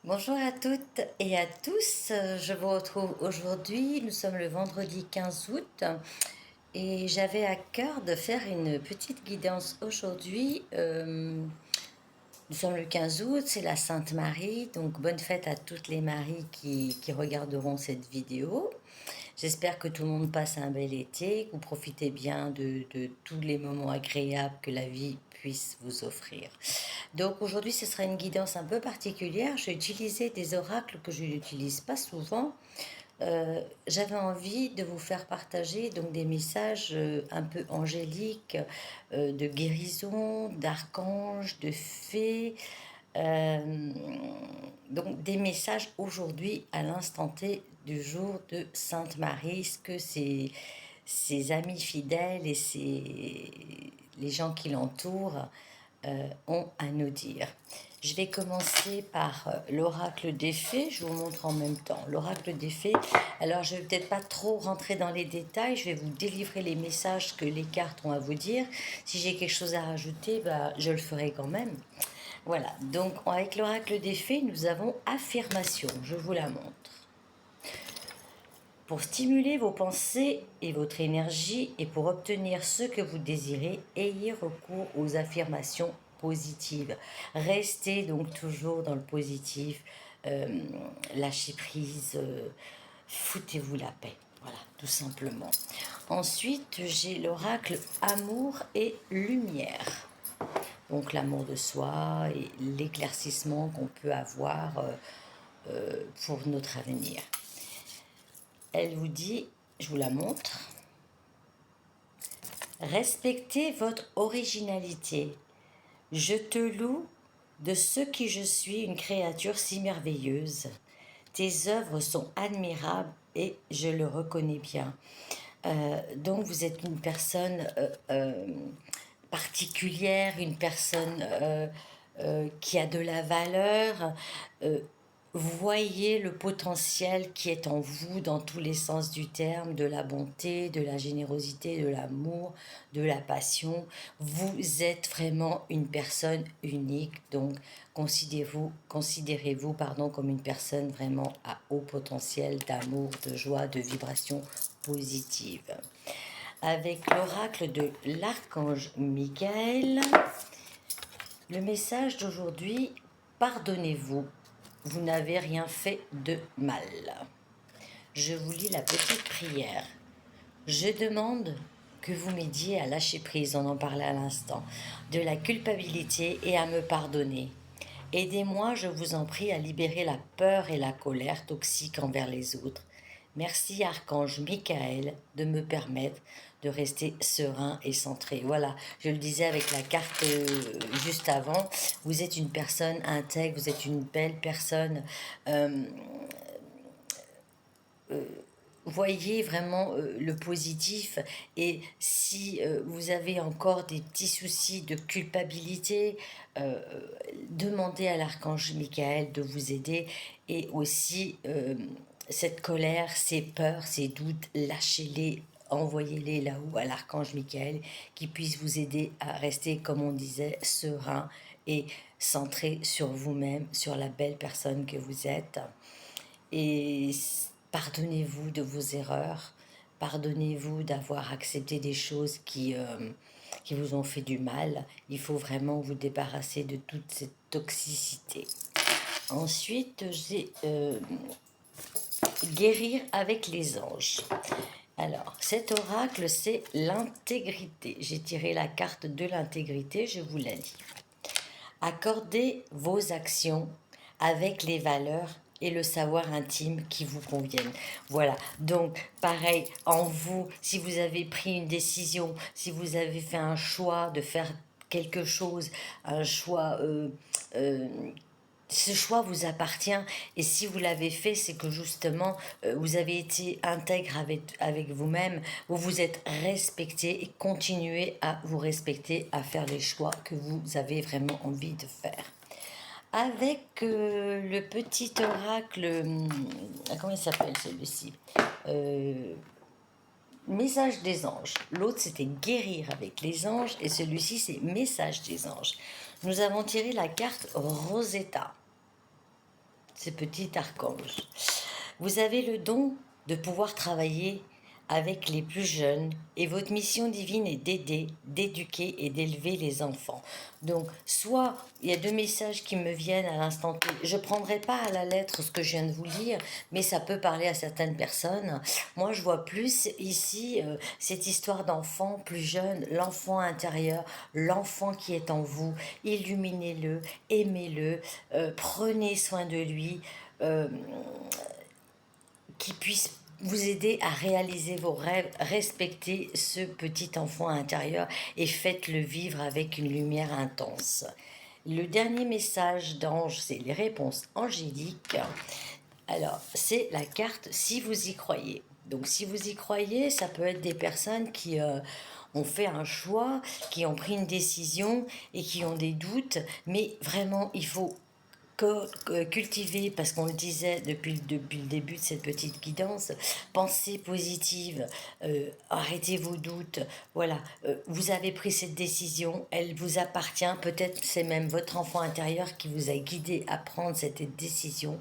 Bonjour à toutes et à tous, je vous retrouve aujourd'hui, nous sommes le vendredi 15 août et j'avais à cœur de faire une petite guidance aujourd'hui. Nous sommes le 15 août, c'est la Sainte Marie, donc bonne fête à toutes les Maries qui regarderont cette vidéo. J'espère que tout le monde passe un bel été, que vous profitez bien de tous les moments agréables que la vie puisse vous offrir. Donc aujourd'hui, ce sera une guidance un peu particulière. Je vais utiliser des oracles que je n'utilise pas souvent. J'avais envie de vous faire partager donc des messages un peu angéliques, de guérison, d'archanges, de fées. euh, donc des messages aujourd'hui à l'instant T du jour de Sainte Marie, ce que ses amis fidèles et les gens qui l'entourent ont à nous dire. Je vais commencer par l'oracle des fées, je vous montre en même temps. L'oracle des fées, alors je ne vais peut-être pas trop rentrer dans les détails, je vais vous délivrer les messages que les cartes ont à vous dire. Si j'ai quelque chose à rajouter, bah, je le ferai quand même. Voilà, donc avec l'oracle des fées, nous avons affirmation, je vous la montre. Pour stimuler vos pensées et votre énergie et pour obtenir ce que vous désirez, ayez recours aux affirmations positives. Restez donc toujours dans le positif, lâchez prise, foutez-vous la paix. Voilà, tout simplement. Ensuite, j'ai l'oracle amour et lumière. Donc l'amour de soi et l'éclaircissement qu'on peut avoir pour notre avenir. Elle vous dit, je vous la montre, respectez votre originalité. Je te loue de ce qui je suis, une créature si merveilleuse. Tes œuvres sont admirables et je le reconnais bien. Donc vous êtes une personne particulière, une personne qui a de la valeur. Voyez le potentiel qui est en vous dans tous les sens du terme, de la bonté, de la générosité, de l'amour, de la passion. Vous êtes vraiment une personne unique, donc considérez-vous comme une personne vraiment à haut potentiel d'amour, de joie, de vibration positive. Avec l'oracle de l'archange Michael, le message d'aujourd'hui, pardonnez-vous, vous n'avez rien fait de mal. Je vous lis la petite prière. Je demande que vous m'aidiez à lâcher prise, on en parlait à l'instant, de la culpabilité et à me pardonner. Aidez-moi, je vous en prie, à libérer la peur et la colère toxiques envers les autres. Merci, Archange Michael, de me permettre de rester serein et centré. Voilà, je le disais avec la carte juste avant, vous êtes une personne intègre, vous êtes une belle personne. Euh, Voyez vraiment le positif, et si vous avez encore des petits soucis de culpabilité, euh, demandez à l'archange Michael de vous aider, et aussi cette colère, ces peurs, ces doutes, lâchez-les, envoyez-les là-haut à l'archange Michael qui puisse vous aider à rester, comme on disait, serein et centré sur vous-même, sur la belle personne que vous êtes. Et pardonnez-vous de vos erreurs, pardonnez-vous d'avoir accepté des choses qui vous ont fait du mal. Il faut vraiment vous débarrasser de toute cette toxicité. Ensuite, j'ai guérir avec les anges. Alors, cet oracle, c'est l'intégrité. J'ai tiré la carte de l'intégrité, je vous la lis. Accordez vos actions avec les valeurs et le savoir intime qui vous conviennent. Voilà, donc pareil, en vous, si vous avez pris une décision, si vous avez fait un choix de faire quelque chose, un choix ce choix vous appartient, et si vous l'avez fait, c'est que justement vous avez été intègre avec vous-même, vous vous êtes respecté, et continuez à vous respecter, à faire les choix que vous avez vraiment envie de faire. Avec le petit oracle, comment il s'appelle celui-ci, Message des anges. L'autre, c'était guérir avec les anges, et celui-ci, c'est Message des anges. Nous avons tiré la carte Rosetta. ce petit archange. Vous avez le don de pouvoir travailler avec les plus jeunes et votre mission divine est d'aider, d'éduquer et d'élever les enfants. Donc, soit il y a deux messages qui me viennent à l'instant T. Je ne prendrai pas à la lettre ce que je viens de vous lire, mais ça peut parler à certaines personnes. Moi, je vois plus ici cette histoire d'enfant plus jeune, l'enfant intérieur, l'enfant qui est en vous. Illuminez-le, aimez-le, prenez soin de lui. Qui puisse vous aider à réaliser vos rêves, respectez ce petit enfant intérieur et faites-le vivre avec une lumière intense. Le dernier message d'ange, c'est les réponses angéliques. Alors, c'est la carte si vous y croyez. Donc, si vous y croyez, ça peut être des personnes qui ont fait un choix, qui ont pris une décision et qui ont des doutes, mais vraiment, il faut cultiver, parce qu'on le disait depuis le début de cette petite guidance, pensée positive, arrêtez vos doutes, voilà, vous avez pris cette décision, elle vous appartient, peut-être c'est même votre enfant intérieur qui vous a guidé à prendre cette décision.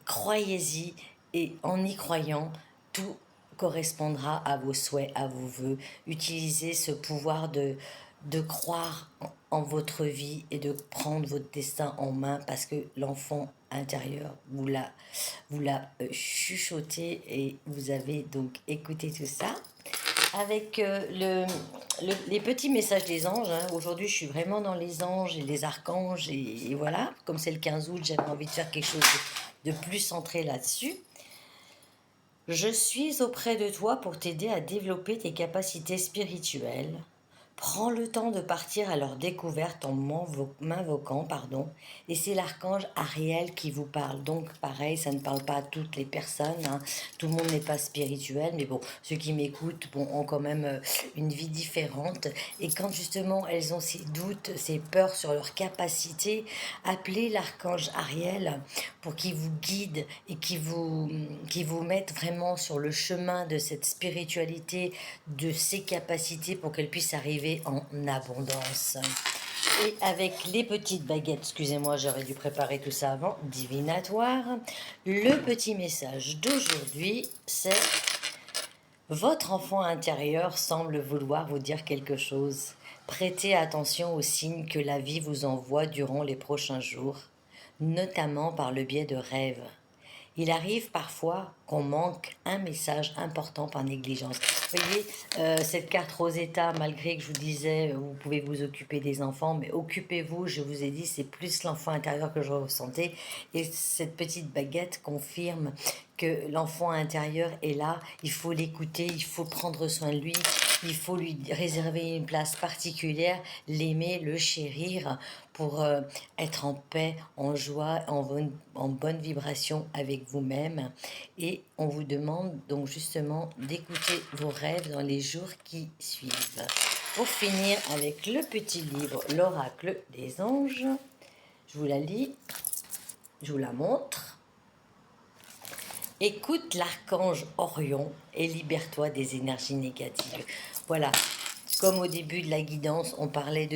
Croyez-y et en y croyant, tout correspondra à vos souhaits, à vos voeux. Utilisez ce pouvoir de croire en votre vie et de prendre votre destin en main parce que l'enfant intérieur vous l'a chuchoté et vous avez donc écouté tout ça. Avec les petits messages des anges, hein. Aujourd'hui je suis vraiment dans les anges et les archanges et voilà, comme c'est le 15 août, j'avais envie de faire quelque chose de plus centré là-dessus. Je suis auprès de toi pour t'aider à développer tes capacités spirituelles. Prends le temps de partir à leur découverte en m'invoquant, et c'est l'archange Ariel qui vous parle. Donc pareil, ça ne parle pas à toutes les personnes, hein. Tout le monde n'est pas spirituel, mais bon, ceux qui m'écoutent ont quand même une vie différente. Et quand justement elles ont ces doutes, ces peurs sur leur capacité, appelez l'archange Ariel pour qu'il vous guide et qui vous mette vraiment sur le chemin de cette spiritualité, de ses capacités pour qu'elle puisse arriver en abondance. Et avec les petites baguettes, excusez-moi, j'aurais dû préparer tout ça avant, divinatoire, le petit message d'aujourd'hui, c'est: votre enfant intérieur semble vouloir vous dire quelque chose. Prêtez attention aux signes que la vie vous envoie durant les prochains jours, notamment par le biais de rêves. Il arrive parfois qu'on manque un message important par négligence. Vous voyez, cette carte Rosetta, malgré que je vous disais, vous pouvez vous occuper des enfants, mais occupez-vous, je vous ai dit, c'est plus l'enfant intérieur que je ressentais. Et cette petite baguette confirme que l'enfant intérieur est là, il faut l'écouter, il faut prendre soin de lui, il faut lui réserver une place particulière, l'aimer, le chérir pour être en paix, en joie, en bonne vibration avec vous-même. Et on vous demande donc justement d'écouter vos rêves dans les jours qui suivent. Pour finir avec le petit livre, l'oracle des anges, je vous la lis, je vous la montre. Écoute l'archange Orion et libère-toi des énergies négatives. Voilà, comme au début de la guidance, on parlait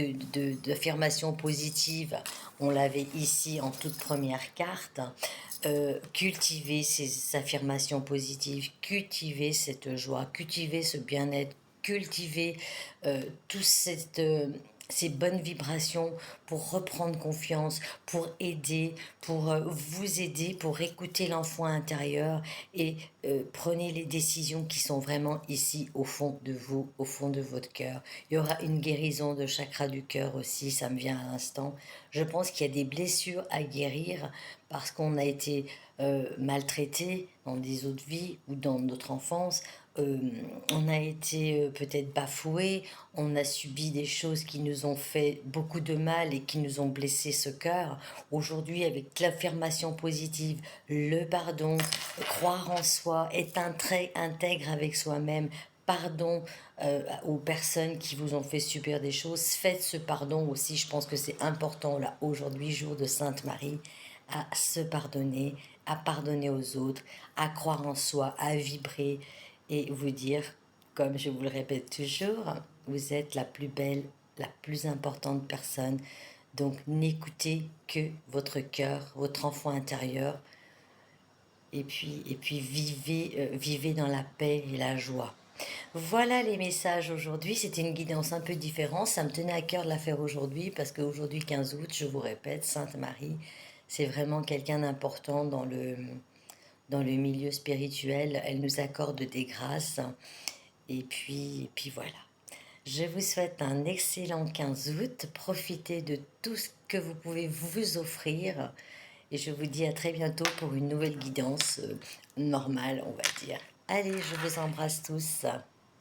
d'affirmations positives, on l'avait ici en toute première carte. Cultiver ces affirmations positives, cultiver cette joie, cultiver ce bien-être, cultiver tout ces bonnes vibrations pour reprendre confiance, pour aider, pour vous aider, pour écouter l'enfant intérieur et prenez les décisions qui sont vraiment ici au fond de vous, au fond de votre cœur. Il y aura une guérison de chakra du cœur aussi, ça me vient à l'instant. Je pense qu'il y a des blessures à guérir parce qu'on a été maltraité dans des autres vies ou dans notre enfance. On a été peut-être bafoué, on a subi des choses qui nous ont fait beaucoup de mal et qui nous ont blessé ce cœur. Aujourd'hui, avec l'affirmation positive, le pardon, croire en soi, être intègre avec soi-même, pardon aux personnes qui vous ont fait subir des choses, faites ce pardon aussi, je pense que c'est important là aujourd'hui, jour de Sainte Marie, à se pardonner, à pardonner aux autres, à croire en soi, à vibrer et vous dire, comme je vous le répète toujours, vous êtes la plus belle, la plus importante personne Donc n'écoutez que votre cœur, votre enfant intérieur, et puis vivez dans la paix et la joie. Voilà les messages aujourd'hui. C'était une guidance un peu différente. Ça me tenait à cœur de la faire aujourd'hui parce qu'aujourd'hui, 15 août, je vous répète, Sainte Marie, c'est vraiment quelqu'un d'important dans le milieu spirituel. Elle nous accorde des grâces. Et puis voilà. Je vous souhaite un excellent 15 août. Profitez de tout ce que vous pouvez vous offrir. Et je vous dis à très bientôt pour une nouvelle guidance normale, on va dire. Allez, je vous embrasse tous.